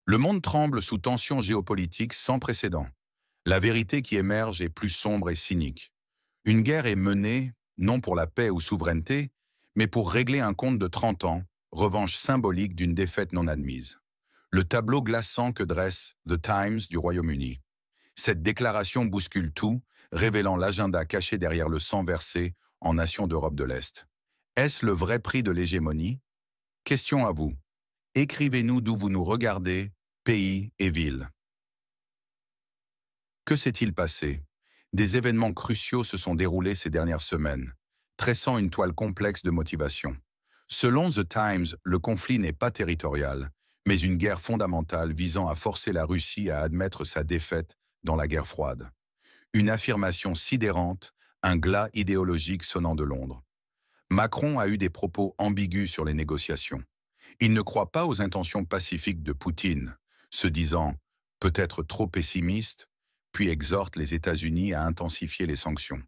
Le monde tremble sous tensions géopolitiques sans précédent. La vérité qui émerge est plus sombre et cynique. Une guerre est menée, non pour la paix ou souveraineté, mais pour régler un compte de 30 ans, revanche symbolique d'une défaite non admise. Le tableau glaçant que dresse The Times du Royaume-Uni. Cette déclaration bouscule tout, révélant l'agenda caché derrière le sang versé en nations d'Europe de l'Est. Est-ce le vrai prix de l'hégémonie? Question à vous. Écrivez-nous d'où vous nous regardez, pays et villes. Que s'est-il passé? Des événements cruciaux se sont déroulés ces dernières semaines, tressant une toile complexe de motivation. Selon The Times, le conflit n'est pas territorial, mais une guerre fondamentale visant à forcer la Russie à admettre sa défaite dans la guerre froide. Une affirmation sidérante, un glas idéologique sonnant de Londres. Macron a eu des propos ambigus sur les négociations. Il ne croit pas aux intentions pacifiques de Poutine, se disant peut-être trop pessimiste, puis exhorte les États-Unis à intensifier les sanctions.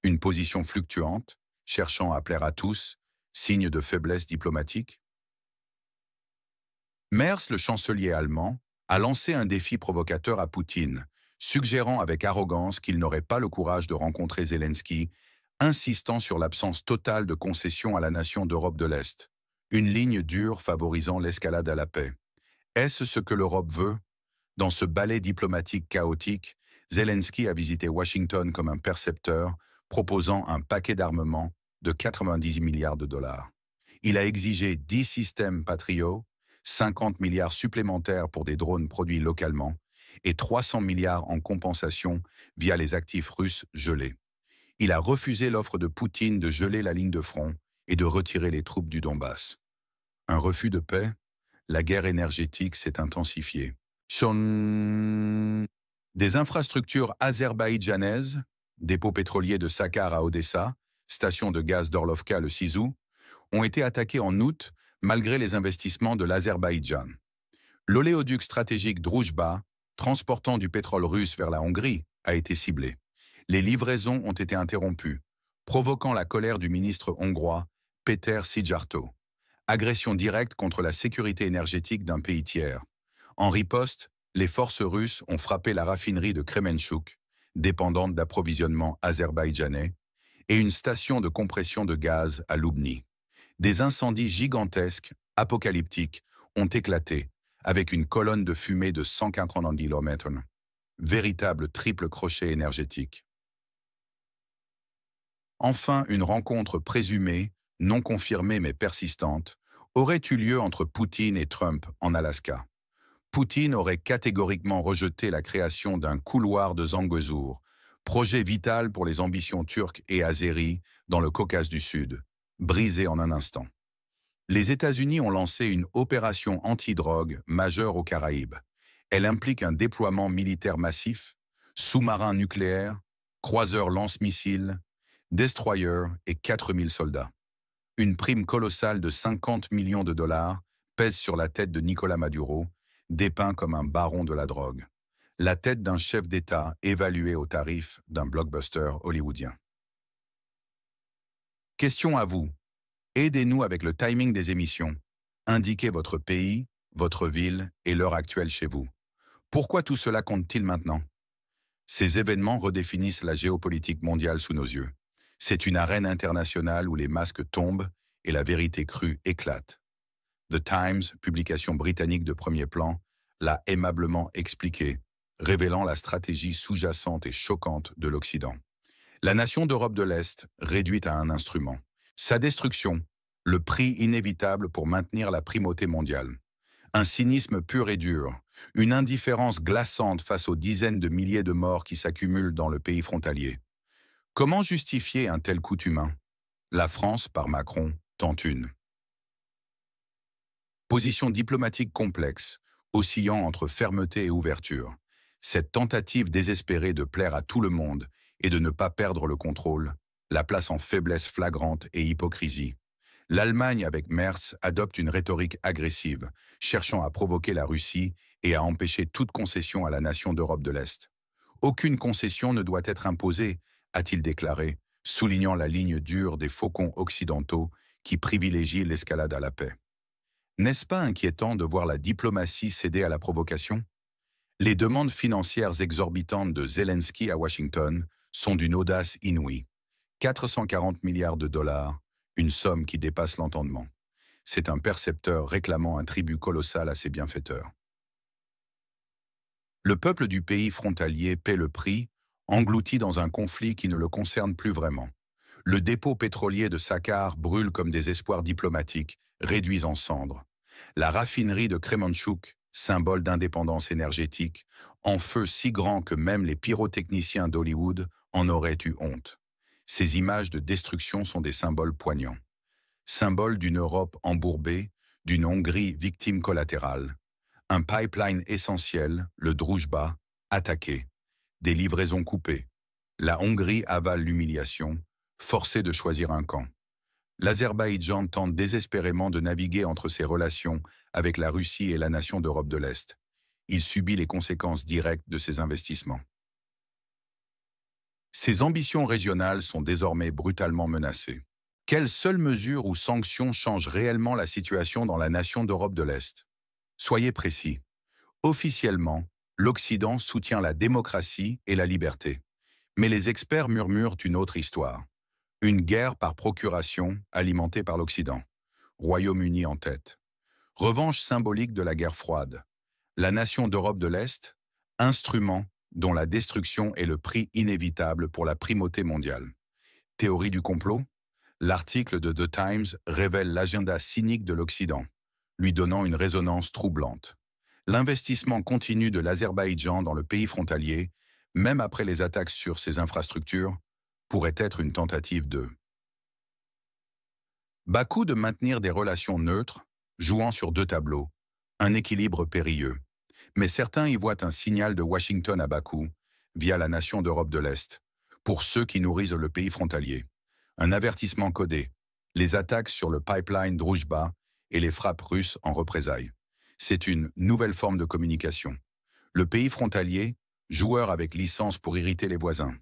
Une position fluctuante, cherchant à plaire à tous, signe de faiblesse diplomatique. Merz, le chancelier allemand, a lancé un défi provocateur à Poutine, suggérant avec arrogance qu'il n'aurait pas le courage de rencontrer Zelensky, insistant sur l'absence totale de concessions à la nation d'Europe de l'Est. Une ligne dure favorisant l'escalade à la paix. Est-ce ce que l'Europe veut? Dans ce ballet diplomatique chaotique, Zelensky a visité Washington comme un percepteur, proposant un paquet d'armement de 90 milliards de dollars. Il a exigé 10 systèmes Patriot, 50 milliards supplémentaires pour des drones produits localement et 300 milliards en compensation via les actifs russes gelés. Il a refusé l'offre de Poutine de geler la ligne de front et de retirer les troupes du Donbass. Un refus de paix? La guerre énergétique s'est intensifiée. Des infrastructures azerbaïdjanaises, dépôts pétroliers de Sakhar à Odessa, station de gaz d'Orlovka le 6 août, ont été attaqués en août malgré les investissements de l'Azerbaïdjan. L'oléoduc stratégique Druzhba, transportant du pétrole russe vers la Hongrie, a été ciblé. Les livraisons ont été interrompues, provoquant la colère du ministre hongrois Péter Szijjártó. Agression directe contre la sécurité énergétique d'un pays tiers. En riposte, les forces russes ont frappé la raffinerie de Kremenchuk, dépendante d'approvisionnement azerbaïdjanais, et une station de compression de gaz à Loubni. Des incendies gigantesques, apocalyptiques, ont éclaté, avec une colonne de fumée de 190 km. Véritable triple crochet énergétique. Enfin, une rencontre présumée, non confirmée mais persistante, aurait eu lieu entre Poutine et Trump en Alaska. Poutine aurait catégoriquement rejeté la création d'un couloir de Zangezur, projet vital pour les ambitions turques et azéries dans le Caucase du Sud, brisé en un instant. Les États-Unis ont lancé une opération anti-drogue majeure aux Caraïbes. Elle implique un déploiement militaire massif, sous-marins nucléaires, croiseurs lance-missiles, destroyers et 4000 soldats. Une prime colossale de 50 millions de dollars pèse sur la tête de Nicolas Maduro, dépeint comme un baron de la drogue. La tête d'un chef d'État évalué au tarif d'un blockbuster hollywoodien. Question à vous. Aidez-nous avec le timing des émissions. Indiquez votre pays, votre ville et l'heure actuelle chez vous. Pourquoi tout cela compte-t-il maintenant? Ces événements redéfinissent la géopolitique mondiale sous nos yeux. C'est une arène internationale où les masques tombent et la vérité crue éclate. The Times, publication britannique de premier plan, l'a aimablement expliqué, révélant la stratégie sous-jacente et choquante de l'Occident. La nation d'Europe de l'Est, réduite à un instrument. Sa destruction, le prix inévitable pour maintenir la primauté mondiale. Un cynisme pur et dur, une indifférence glaçante face aux dizaines de milliers de morts qui s'accumulent dans le pays frontalier. Comment justifier un tel coût humain? La France, par Macron, tente une. Position diplomatique complexe, oscillant entre fermeté et ouverture. Cette tentative désespérée de plaire à tout le monde et de ne pas perdre le contrôle, la place en faiblesse flagrante et hypocrisie. L'Allemagne, avec Merz, adopte une rhétorique agressive, cherchant à provoquer la Russie et à empêcher toute concession à la nation d'Europe de l'Est. Aucune concession ne doit être imposée, a-t-il déclaré, soulignant la ligne dure des faucons occidentaux qui privilégient l'escalade à la paix. N'est-ce pas inquiétant de voir la diplomatie céder à la provocation? Les demandes financières exorbitantes de Zelensky à Washington sont d'une audace inouïe. 440 milliards de dollars, une somme qui dépasse l'entendement. C'est un percepteur réclamant un tribut colossal à ses bienfaiteurs. Le peuple du pays frontalier paie le prix, englouti dans un conflit qui ne le concerne plus vraiment. Le dépôt pétrolier de Sakhar brûle comme des espoirs diplomatiques, réduits en cendres. La raffinerie de Kremenchuk, symbole d'indépendance énergétique, en feu si grand que même les pyrotechniciens d'Hollywood en auraient eu honte. Ces images de destruction sont des symboles poignants. Symboles d'une Europe embourbée, d'une Hongrie victime collatérale. Un pipeline essentiel, le Druzhba, attaqué. Des livraisons coupées. La Hongrie avale l'humiliation, forcée de choisir un camp. L'Azerbaïdjan tente désespérément de naviguer entre ses relations avec la Russie et la nation d'Europe de l'Est. Il subit les conséquences directes de ses investissements. Ses ambitions régionales sont désormais brutalement menacées. Quelles seules mesures ou sanctions changent réellement la situation dans la nation d'Europe de l'Est? Soyez précis. Officiellement, l'Occident soutient la démocratie et la liberté. Mais les experts murmurent une autre histoire. Une guerre par procuration alimentée par l'Occident. Royaume-Uni en tête. Revanche symbolique de la guerre froide. La nation d'Europe de l'Est, instrument dont la destruction est le prix inévitable pour la primauté mondiale. Théorie du complot? L'article de The Times révèle l'agenda cynique de l'Occident, lui donnant une résonance troublante. L'investissement continu de l'Azerbaïdjan dans le pays frontalier, même après les attaques sur ses infrastructures, pourrait être une tentative de Bakou de maintenir des relations neutres, jouant sur deux tableaux, un équilibre périlleux. Mais certains y voient un signal de Washington à Bakou, via la nation d'Europe de l'Est, pour ceux qui nourrissent le pays frontalier. Un avertissement codé, les attaques sur le pipeline Druzhba et les frappes russes en représailles. C'est une nouvelle forme de communication. Le pays frontalier, joueur avec licence pour irriter les voisins,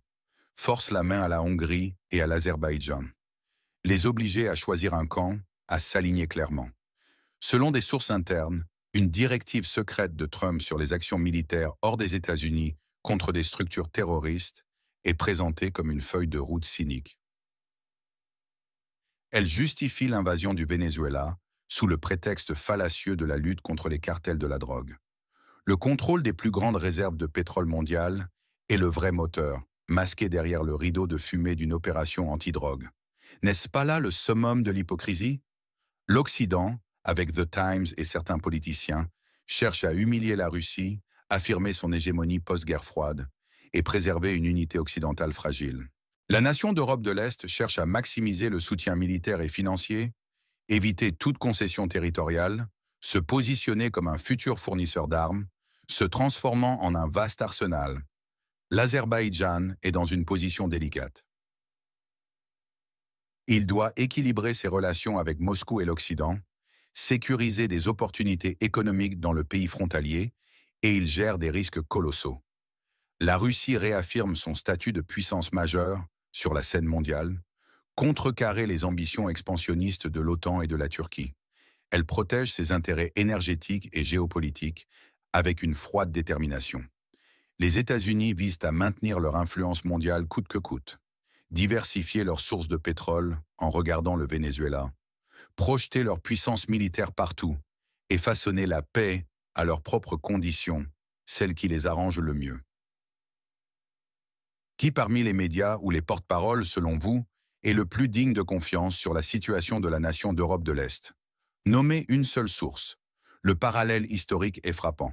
force la main à la Hongrie et à l'Azerbaïdjan. Les obliger à choisir un camp, à s'aligner clairement. Selon des sources internes, une directive secrète de Trump sur les actions militaires hors des États-Unis contre des structures terroristes est présentée comme une feuille de route cynique. Elle justifie l'invasion du Venezuela sous le prétexte fallacieux de la lutte contre les cartels de la drogue. Le contrôle des plus grandes réserves de pétrole mondial est le vrai moteur, masqué derrière le rideau de fumée d'une opération anti-drogue. N'est-ce pas là le summum de l'hypocrisie? L'Occident, avec The Times et certains politiciens, cherche à humilier la Russie, affirmer son hégémonie post-guerre froide et préserver une unité occidentale fragile. La nation d'Europe de l'Est cherche à maximiser le soutien militaire et financier, éviter toute concession territoriale, se positionner comme un futur fournisseur d'armes, se transformant en un vaste arsenal. L'Azerbaïdjan est dans une position délicate. Il doit équilibrer ses relations avec Moscou et l'Occident, sécuriser des opportunités économiques dans le pays frontalier, et il gère des risques colossaux. La Russie réaffirme son statut de puissance majeure sur la scène mondiale, contrecarrer les ambitions expansionnistes de l'OTAN et de la Turquie. Elle protège ses intérêts énergétiques et géopolitiques avec une froide détermination. Les États-Unis visent à maintenir leur influence mondiale coûte que coûte, diversifier leurs sources de pétrole en regardant le Venezuela, projeter leur puissance militaire partout et façonner la paix à leurs propres conditions, celles qui les arrangent le mieux. Qui parmi les médias ou les porte-paroles, selon vous, est le plus digne de confiance sur la situation de la nation d'Europe de l'Est? Nommez une seule source. Le parallèle historique est frappant.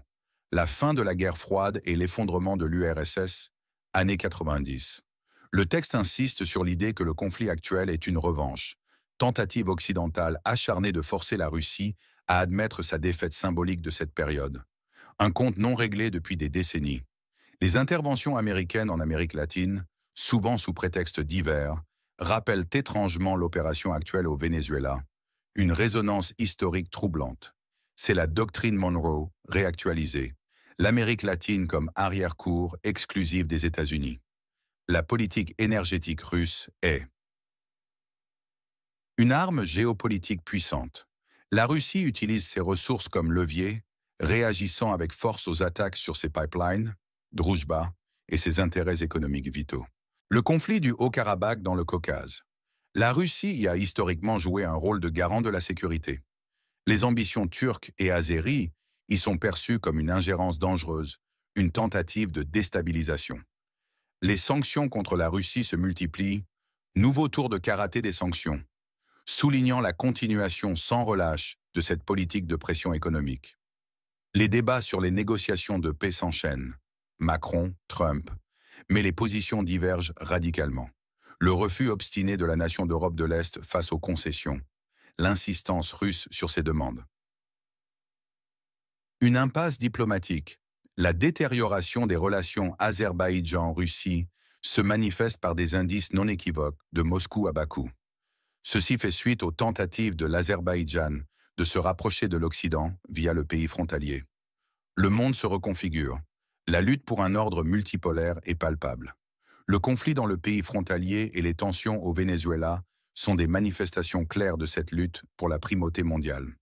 La fin de la guerre froide et l'effondrement de l'URSS, années 90. Le texte insiste sur l'idée que le conflit actuel est une revanche, tentative occidentale acharnée de forcer la Russie à admettre sa défaite symbolique de cette période. Un compte non réglé depuis des décennies. Les interventions américaines en Amérique latine, souvent sous prétexte divers, rappellent étrangement l'opération actuelle au Venezuela, une résonance historique troublante. C'est la doctrine Monroe réactualisée, l'Amérique latine comme arrière-cour exclusive des États-Unis. La politique énergétique russe est une arme géopolitique puissante. La Russie utilise ses ressources comme levier, réagissant avec force aux attaques sur ses pipelines, Druzhba, et ses intérêts économiques vitaux. Le conflit du Haut-Karabakh dans le Caucase. La Russie y a historiquement joué un rôle de garant de la sécurité. Les ambitions turques et azéries y sont perçues comme une ingérence dangereuse, une tentative de déstabilisation. Les sanctions contre la Russie se multiplient, nouveau tour de karaté des sanctions, soulignant la continuation sans relâche de cette politique de pression économique. Les débats sur les négociations de paix s'enchaînent. Macron, Trump, mais les positions divergent radicalement. Le refus obstiné de la nation d'Europe de l'Est face aux concessions, l'insistance russe sur ses demandes. Une impasse diplomatique. La détérioration des relations Azerbaïdjan-Russie se manifeste par des indices non équivoques de Moscou à Bakou. Ceci fait suite aux tentatives de l'Azerbaïdjan de se rapprocher de l'Occident via le pays frontalier. Le monde se reconfigure. La lutte pour un ordre multipolaire est palpable. Le conflit dans le pays frontalier et les tensions au Venezuela sont des manifestations claires de cette lutte pour la primauté mondiale.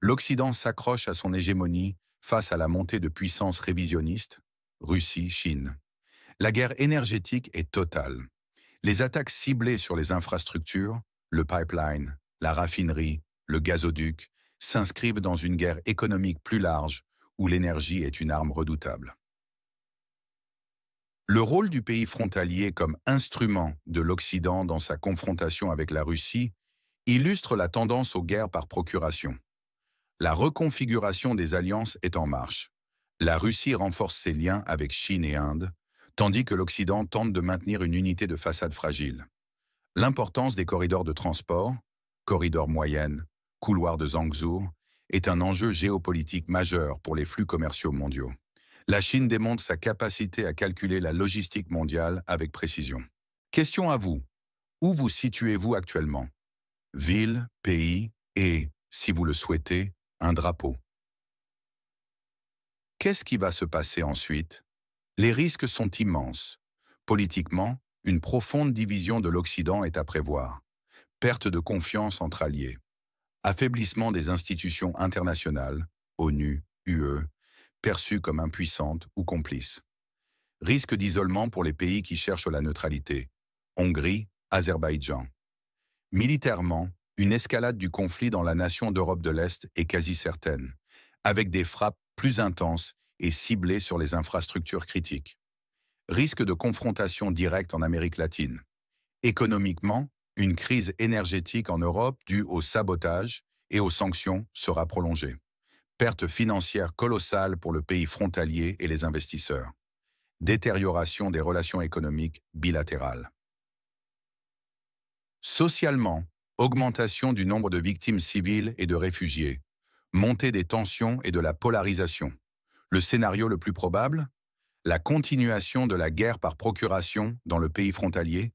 L'Occident s'accroche à son hégémonie face à la montée de puissances révisionnistes, Russie, Chine. La guerre énergétique est totale. Les attaques ciblées sur les infrastructures, le pipeline, la raffinerie, le gazoduc, s'inscrivent dans une guerre économique plus large où l'énergie est une arme redoutable. Le rôle du pays frontalier comme instrument de l'Occident dans sa confrontation avec la Russie illustre la tendance aux guerres par procuration. La reconfiguration des alliances est en marche. La Russie renforce ses liens avec Chine et Inde, tandis que l'Occident tente de maintenir une unité de façade fragile. L'importance des corridors de transport, corridors moyennes, couloirs de Zhangzhou, est un enjeu géopolitique majeur pour les flux commerciaux mondiaux. La Chine démontre sa capacité à calculer la logistique mondiale avec précision. Question à vous. Où vous situez-vous actuellement? Ville, pays et, si vous le souhaitez, un drapeau. Qu'est-ce qui va se passer ensuite? Les risques sont immenses. Politiquement, une profonde division de l'Occident est à prévoir. Perte de confiance entre alliés. Affaiblissement des institutions internationales, ONU, UE, perçues comme impuissantes ou complices. Risque d'isolement pour les pays qui cherchent la neutralité. Hongrie, Azerbaïdjan. Militairement, une escalade du conflit dans la nation d'Europe de l'Est est quasi certaine, avec des frappes plus intenses et ciblées sur les infrastructures critiques. Risque de confrontation directe en Amérique latine. Économiquement, une crise énergétique en Europe due au sabotage et aux sanctions sera prolongée. Perte financière colossale pour le pays frontalier et les investisseurs. Détérioration des relations économiques bilatérales. Socialement, augmentation du nombre de victimes civiles et de réfugiés. Montée des tensions et de la polarisation. Le scénario le plus probable? La continuation de la guerre par procuration dans le pays frontalier,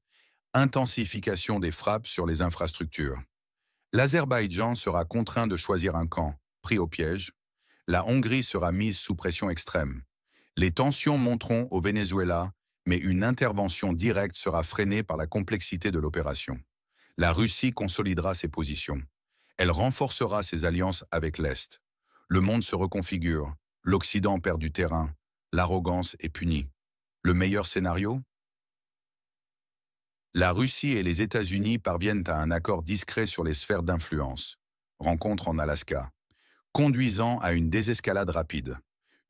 intensification des frappes sur les infrastructures. L'Azerbaïdjan sera contraint de choisir un camp, pris au piège. La Hongrie sera mise sous pression extrême. Les tensions monteront au Venezuela, mais une intervention directe sera freinée par la complexité de l'opération. La Russie consolidera ses positions. Elle renforcera ses alliances avec l'Est. Le monde se reconfigure, l'Occident perd du terrain, l'arrogance est punie. Le meilleur scénario? La Russie et les États-Unis parviennent à un accord discret sur les sphères d'influence. Rencontre en Alaska. Conduisant à une désescalade rapide.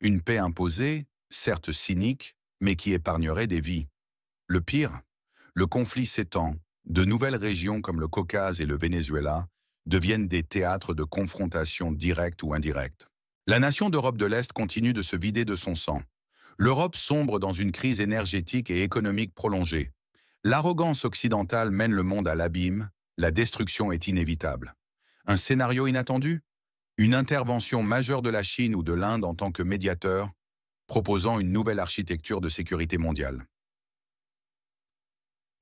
Une paix imposée, certes cynique, mais qui épargnerait des vies. Le pire? Le conflit s'étend. De nouvelles régions comme le Caucase et le Venezuela deviennent des théâtres de confrontation directe ou indirecte. La nation d'Europe de l'Est continue de se vider de son sang. L'Europe sombre dans une crise énergétique et économique prolongée. L'arrogance occidentale mène le monde à l'abîme, la destruction est inévitable. Un scénario inattendu? Une intervention majeure de la Chine ou de l'Inde en tant que médiateur, proposant une nouvelle architecture de sécurité mondiale.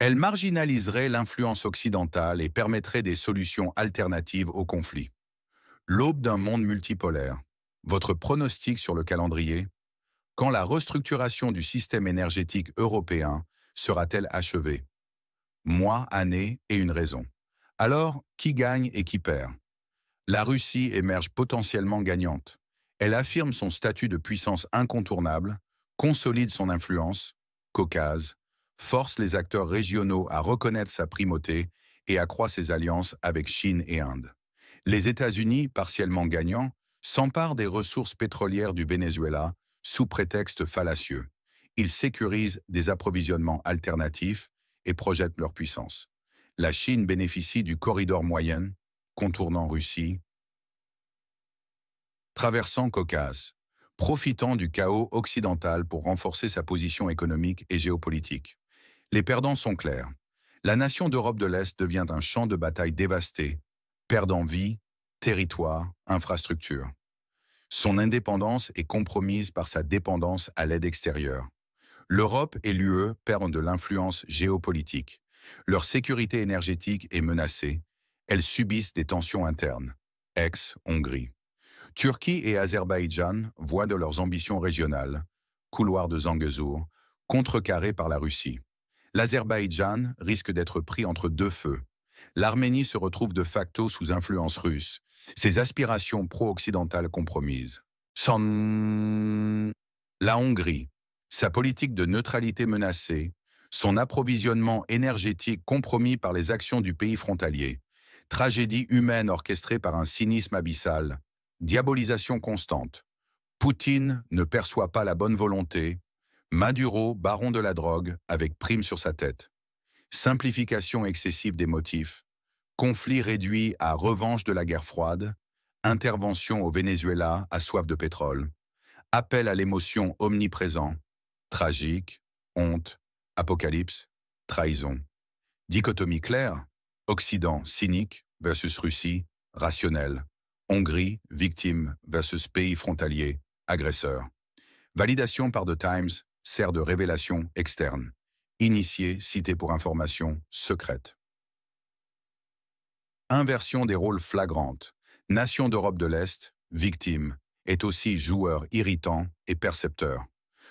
Elle marginaliserait l'influence occidentale et permettrait des solutions alternatives au conflit. L'aube d'un monde multipolaire. Votre pronostic sur le calendrier? Quand la restructuration du système énergétique européen sera-t-elle achevée? Mois, années et une raison. Alors, qui gagne et qui perd? La Russie émerge potentiellement gagnante. Elle affirme son statut de puissance incontournable, consolide son influence, Caucase, force les acteurs régionaux à reconnaître sa primauté et accroît ses alliances avec Chine et Inde. Les États-Unis, partiellement gagnants, s'emparent des ressources pétrolières du Venezuela sous prétexte fallacieux. Ils sécurisent des approvisionnements alternatifs et projettent leur puissance. La Chine bénéficie du corridor moyen, contournant Russie, traversant Caucase, profitant du chaos occidental pour renforcer sa position économique et géopolitique. Les perdants sont clairs. La nation d'Europe de l'Est devient un champ de bataille dévasté, perdant vie, territoire, infrastructure. Son indépendance est compromise par sa dépendance à l'aide extérieure. L'Europe et l'UE perdent de l'influence géopolitique. Leur sécurité énergétique est menacée. Elles subissent des tensions internes. Ex-Hongrie. Turquie et Azerbaïdjan voient de leurs ambitions régionales, couloir de Zangezur, contrecarrés par la Russie. L'Azerbaïdjan risque d'être pris entre deux feux. L'Arménie se retrouve de facto sous influence russe, ses aspirations pro-occidentales compromises. La Hongrie, sa politique de neutralité menacée, son approvisionnement énergétique compromis par les actions du pays frontalier, tragédie humaine orchestrée par un cynisme abyssal, diabolisation constante. Poutine ne perçoit pas la bonne volonté, Maduro, baron de la drogue, avec prime sur sa tête. Simplification excessive des motifs, conflit réduit à revanche de la guerre froide, intervention au Venezuela à soif de pétrole, appel à l'émotion omniprésent, tragique, honte, apocalypse, trahison. Dichotomie claire, Occident cynique versus Russie rationnelle, Hongrie victime versus pays frontalier agresseur. Validation par The Times sert de révélation externe. Initié cité pour information secrète. Inversion des rôles flagrante. Nation d'Europe de l'Est, victime, est aussi joueur irritant et percepteur.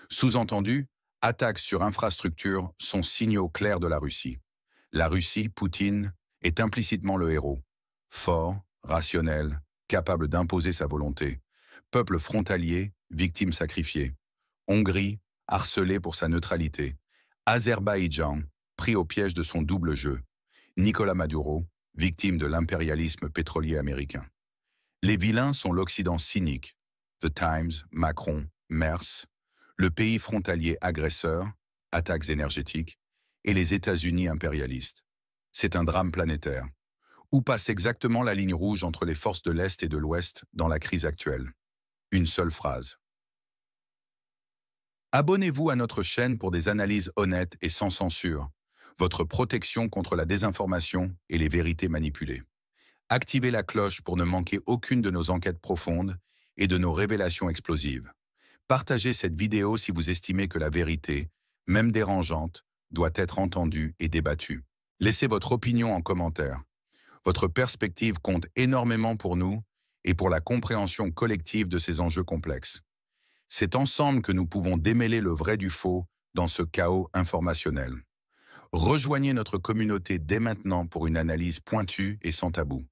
Sous-entendu, attaques sur infrastructures sont signaux clairs de la Russie. La Russie, Poutine, est implicitement le héros. Fort, rationnel, capable d'imposer sa volonté. Peuple frontalier, victime sacrifiée. Hongrie, harcelée pour sa neutralité. Azerbaïdjan, pris au piège de son double jeu. Nicolas Maduro, victime de l'impérialisme pétrolier américain. Les vilains sont l'Occident cynique, The Times, Macron, Merz, le pays frontalier agresseur, attaques énergétiques, et les États-Unis impérialistes. C'est un drame planétaire. Où passe exactement la ligne rouge entre les forces de l'Est et de l'Ouest dans la crise actuelle? Une seule phrase. Abonnez-vous à notre chaîne pour des analyses honnêtes et sans censure, votre protection contre la désinformation et les vérités manipulées. Activez la cloche pour ne manquer aucune de nos enquêtes profondes et de nos révélations explosives. Partagez cette vidéo si vous estimez que la vérité, même dérangeante, doit être entendue et débattue. Laissez votre opinion en commentaire. Votre perspective compte énormément pour nous et pour la compréhension collective de ces enjeux complexes. C'est ensemble que nous pouvons démêler le vrai du faux dans ce chaos informationnel. Rejoignez notre communauté dès maintenant pour une analyse pointue et sans tabou.